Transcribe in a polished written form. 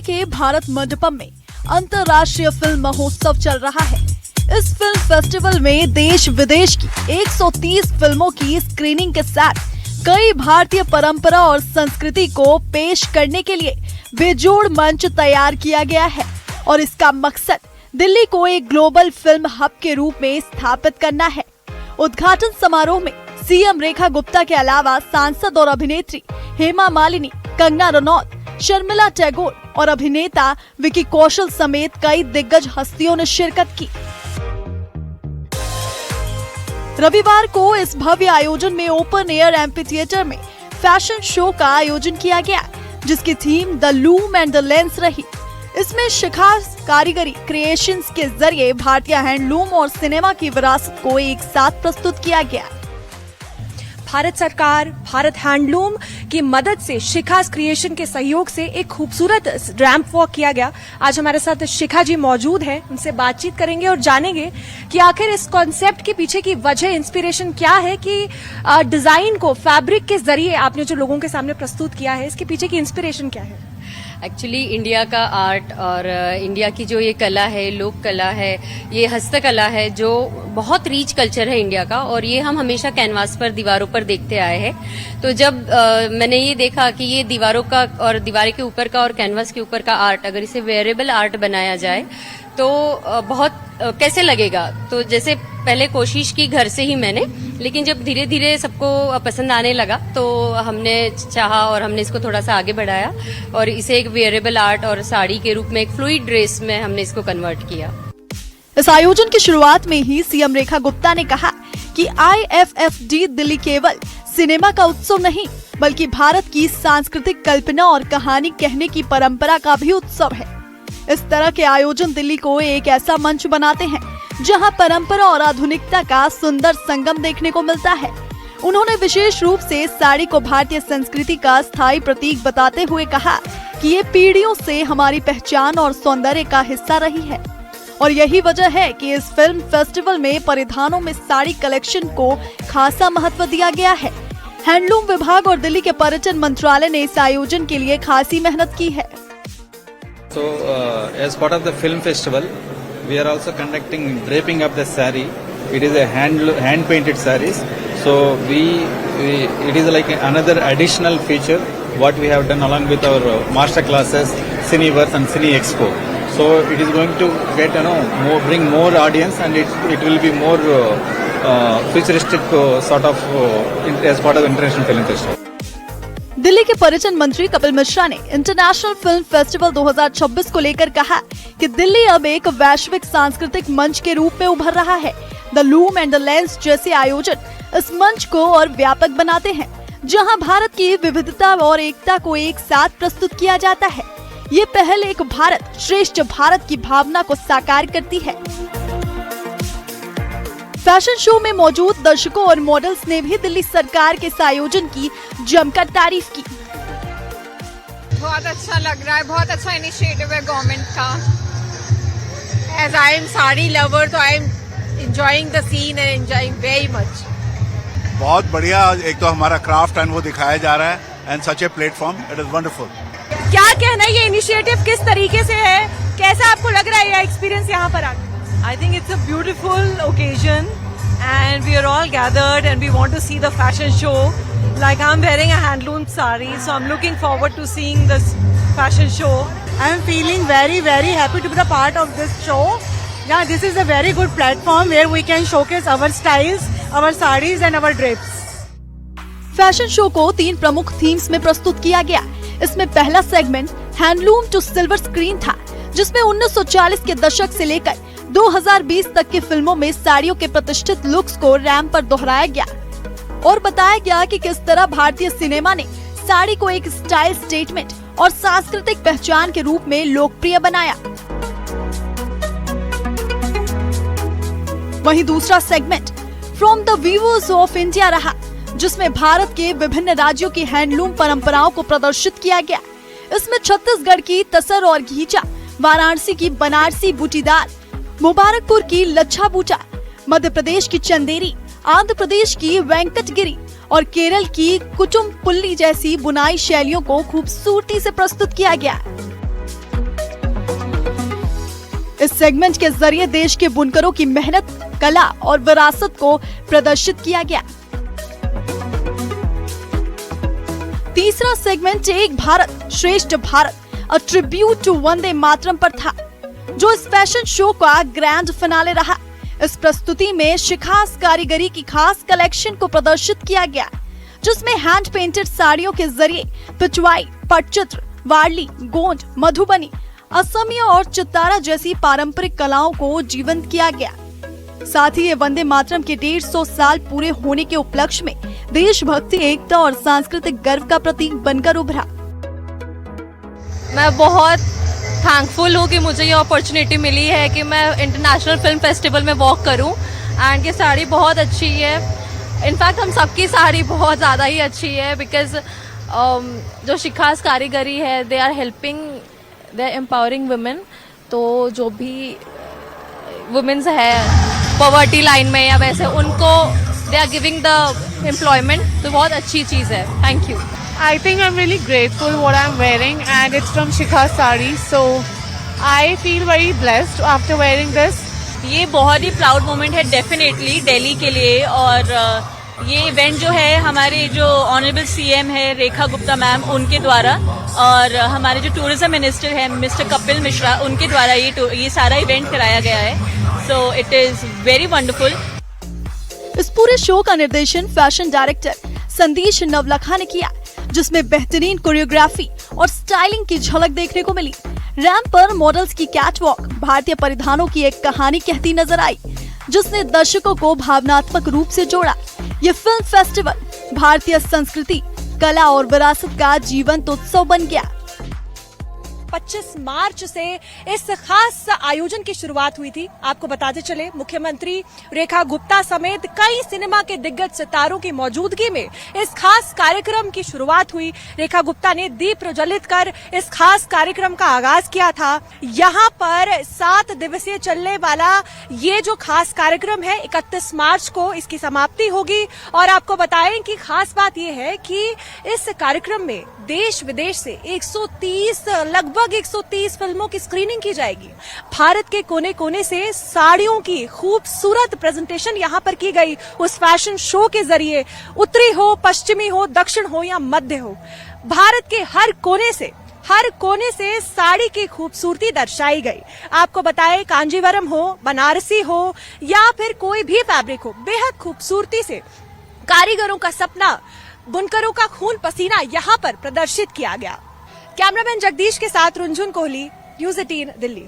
के भारत मंडपम में अंतर्राष्ट्रीय फिल्म महोत्सव चल रहा है। इस फिल्म फेस्टिवल में देश विदेश की 130 फिल्मों की स्क्रीनिंग के साथ कई भारतीय परंपरा और संस्कृति को पेश करने के लिए बेजोड़ मंच तैयार किया गया है और इसका मकसद दिल्ली को एक ग्लोबल फिल्म हब के रूप में स्थापित करना है। उद्घाटन समारोह में सीएम रेखा गुप्ता के अलावा सांसद और अभिनेत्री हेमा मालिनी, कंगना रनौत, शर्मिला टैगोर और अभिनेता विकी कौशल समेत कई दिग्गज हस्तियों ने शिरकत की। रविवार को इस भव्य आयोजन में ओपन एयर एम्फी थिएटर में फैशन शो का आयोजन किया गया, जिसकी theme the loom and the lens रही। इसमें शिखा कारीगरी क्रिएशंस के जरिए भारतीय हैंडलूम और सिनेमा की विरासत को एक साथ प्रस्तुत किया गया। भारत सरकार, भारत हैंडलूम की मदद से शिखा क्रिएशन के सहयोग से एक खूबसूरत रैंप वॉक किया गया। आज हमारे साथ शिखा जी मौजूद हैं, उनसे बातचीत करेंगे और जानेंगे कि आखिर इस कॉन्सेप्ट के पीछे की वजह, इंस्पिरेशन क्या है कि डिजाइन को फैब्रिक के जरिए आपने जो लोगों के सामने प्रस्तुत किया है, इसके पीछे की इंस्पिरेशन क्या है? एक्चुअली इंडिया का आर्ट और इंडिया की जो ये कला है, लोक कला है, ये हस्तकला है, जो बहुत रीच कल्चर है इंडिया का, और ये हम हमेशा कैनवास पर, दीवारों पर देखते आए हैं। तो जब मैंने ये देखा कि ये दीवारों का और दीवार के ऊपर का और कैनवास के ऊपर का आर्ट, अगर इसे वेयरेबल आर्ट बनाया जाए तो बहुत कैसे लगेगा। तो जैसे पहले कोशिश की घर से ही मैंने, लेकिन जब धीरे धीरे सबको पसंद आने लगा तो हमने चाहा और हमने इसको थोड़ा सा आगे बढ़ाया और इसे एक वेयरेबल आर्ट और साड़ी के रूप में, एक फ्लूइड ड्रेस में हमने इसको कन्वर्ट किया। इस आयोजन की शुरुआत में ही सीएम रेखा गुप्ता ने कहा कि IFFD दिल्ली केवल सिनेमा का उत्सव नहीं, बल्कि भारत की सांस्कृतिक कल्पना और कहानी कहने की परंपरा का भी उत्सव है। इस तरह के आयोजन दिल्ली को एक ऐसा मंच बनाते हैं जहां परंपरा और आधुनिकता का सुंदर संगम देखने को मिलता है। उन्होंने विशेष रूप से साड़ी को भारतीय संस्कृति का स्थायी प्रतीक बताते हुए कहा कि ये पीढ़ियों से हमारी पहचान और सौंदर्य का हिस्सा रही है और यही वजह है कि इस फिल्म फेस्टिवल में परिधानों में साड़ी कलेक्शन को खासा महत्व दिया गया है। हैंडलूम विभाग और दिल्ली के पर्यटन मंत्रालय ने इस आयोजन के लिए खासी मेहनत की है। So, as part of the film festival, we are also conducting draping of the saree. It is a hand painted sarees. So it is like another additional feature what we have done along with our master classes, Cineverse and Cine Expo. So it is going to get bring more audience, and it will be more futuristic sort of as part of the International Film Festival. Delhi के पर्यटन मंत्री कपिल मिश्रा ने international film festival 2026 को लेकर कहा कि दिल्ली अब एक वैश्विक सांस्कृतिक मंच के रूप में उभर रहा है। The loom and the lens जैसे आयोजन इस मंच को और व्यापक बनाते हैं, जहां भारत की विविधता और एकता को एक साथ प्रस्तुत किया जाता है। ये पहल एक भारत श्रेष्ठ भारत की भावना को साकार करती है। फैशन शो में मौजूद दर्शकों और मॉडल्स ने भी दिल्ली सरकार के इस आयोजन की जमकर तारीफ की। बहुत अच्छा लग रहा है, बहुत अच्छा इनिशिएटिव है गवर्नमेंट का। As I am sari lover, तो I am enjoying the scene and enjoying very much. बहुत बढ़िया, एक तो हमारा क्राफ्ट एंड वो दिखाया जा रहा है, and such a platform, it is wonderful. क्या कहना है, ये इनिशिएटिव किस तरीके से है, कैसा आपको लग रहा है ये एक्सपीरियंस यहाँ पर आकर? I think it's a beautiful occasion and we are all gathered and we want to see the fashion show. Like I'm wearing a handloom sari, so I'm looking forward to seeing this fashion show. I'm feeling very, very happy to be a part of this show. Yeah, this is a very good platform where we can showcase our styles, our sarees and our drapes. Fashion show को 3 प्रमुख themes में प्रस्तुत किया गया। इसमें पहला segment handloom to silver screen था, जिसमें 1940 के दशक से लेकर 2020 तक की फिल्मों में साड़ियों के प्रतिष्ठित लुक्स को रैंप पर दोहराया गया और बताया गया कि किस तरह भारतीय सिनेमा ने साड़ी को एक स्टाइल स्टेटमेंट और सांस्कृतिक पहचान के रूप में लोकप्रिय बनाया। वहीं दूसरा segment from the viewers of India रहा, जिसमें भारत के विभिन्न राज्यों की हैंडलूम परंपराओं को प्रदर्शित किया गया। इसमें छत्तीसगढ़ की तसर और घीचा, वाराणसी की बनारसी बूटीदार, मुबारकपुर की लच्छा बूटा, मध्य प्रदेश की चंदेरी, आंध्र प्रदेश की वेंकटगिरी और केरल की कुटुम्पुल्ली जैसी बुनाई शैलियों को खूबसूरती से प्रस्तुत किया गया। इस सेगमेंट के जरिए देश के बुनकरों की मेहनत, कला और विरासत को प्रदर्शित किया गया। तीसरा सेगमेंट एक भारत श्रेष्ठ Bharat, a tribute to Vande Mataram पर था, जो इस फैशन शो का ग्रैंड फिनाले रहा। इस प्रस्तुति में शिखास कारीगरी की खास कलेक्शन को प्रदर्शित किया गया, जिसमें हैंड पेंटेड साड़ियों के जरिए पिचवाई, पटचित्र, वारली, गोंड, मधुबनी, असमिया और चित्तारा जैसी पारंपरिक कलाओं को जीवंत किया गया। साथ ही ये वंदे मातरम के 150 साल पूरे होने के उपलक्ष्य में देशभक्ति, एकता और सांस्कृतिक गर्व का प्रतीक बनकर उभरा। मैं बहुत थैंकफुल हूँ कि मुझे ये अपॉर्चुनिटी मिली है कि मैं इंटरनेशनल फिल्म फेस्टिवल में वॉक करूँ। एंड ये साड़ी बहुत अच्छी है, इनफैक्ट हम सबकी साड़ी बहुत ज़्यादा ही अच्छी है, बिकॉज जो शिखास कारीगरी है, they are helping, they are empowering women. तो जो भी वुमेन्स है पॉवर्टी लाइन में या वैसे, उनको they are giving the employment, तो बहुत अच्छी चीज़ है। Thank you. I think I'm really grateful what I'm wearing, and it's from Shikhas Sari, so I feel very blessed after wearing this. ये बहुत ही प्राउड मोमेंट है डेफिनेटली दिल्ली के लिए। और ये इवेंट जो है हमारे जो ऑनरेबल सीएम है रेखा गुप्ता मैम, उनके द्वारा, और हमारे जो टूरिज्म मिनिस्टर है मिस्टर कपिल मिश्रा, उनके द्वारा ये सारा इवेंट कराया गया है। So it is very wonderful. इस पूरे शो का निर्देशन फैशन डायरेक्टर संदेश नवलखा ने किया, जिसमें बेहतरीन कोरियोग्राफी और स्टाइलिंग की झलक देखने को मिली। रैंप पर मॉडल्स की कैटवॉक भारतीय परिधानों की एक कहानी कहती नजर आई, जिसने दर्शकों को भावनात्मक रूप से जोड़ा। ये फिल्म फेस्टिवल भारतीय संस्कृति, कला और विरासत का जीवंत उत्सव बन गया। 25 मार्च से इस खास आयोजन की शुरुआत हुई थी। आपको बताते चले, मुख्यमंत्री रेखा गुप्ता समेत कई सिनेमा के दिग्गज सितारों की मौजूदगी में इस खास कार्यक्रम की शुरुआत हुई। रेखा गुप्ता ने दीप प्रज्वलित कर इस खास कार्यक्रम का आगाज किया था। यहाँ पर 7 दिवसीय चलने वाला ये जो खास कार्यक्रम है, 31 मार्च को इसकी समाप्ति होगी। और आपको बताएं कि खास बात यह है कि इस कार्यक्रम में देश विदेश से लगभग 130 फिल्मों की स्क्रीनिंग की जाएगी। भारत के कोने कोने से साड़ियों की खूबसूरत प्रेजेंटेशन यहाँ पर की गई उस फैशन शो के जरिए। उत्तरी हो, पश्चिमी हो, दक्षिण हो या मध्य हो, भारत के हर कोने से साड़ी की खूबसूरती दर्शाई गई। आपको बताएं, कांजीवरम हो, बनारसी हो या फिर कोई भी फैब्रिक हो, बेहद खूबसूरती से कारीगरों का सपना, बुनकरों का खून पसीना यहाँ पर प्रदर्शित किया गया। कैमरामैन जगदीश के साथ रुंझुन कोहली, न्यूज़ 18 दिल्ली।